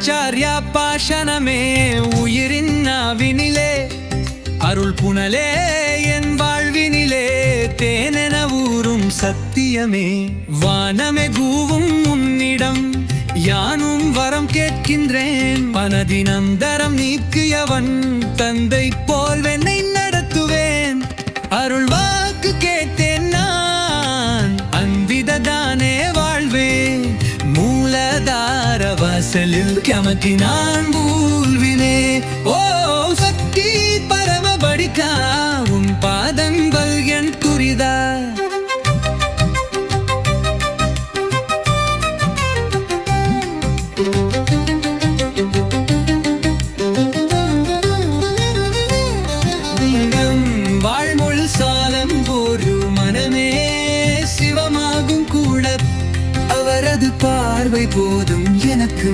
ஆச்சாரியா பாஷனமே உயிரின் நாவினிலே அருள் புனலே என் வாழ்வினிலே தேனென ஊறும் சத்தியமே வானமே கூவும் உன்னிடம் யானும் வரம் கேட்கின்றேன் மனதினந்தரம் நீக்கியவன் தந்தை போல் என்னை நடத்துவேன் அருள் வாக்கு கேட்டேன் நான் அன்பிததானே வாழ்வேன் மூலதார வாசலில் கமத்தி நான் பூல்வினே ஓ சக்தி பரமபடிக்கா உன் பாதங்கள் என் துரிதா வாழ்மொழி சாலம் ஒரு மனமே சிவமாகும் கூட அவரது பார்வை போதும் எனக்கு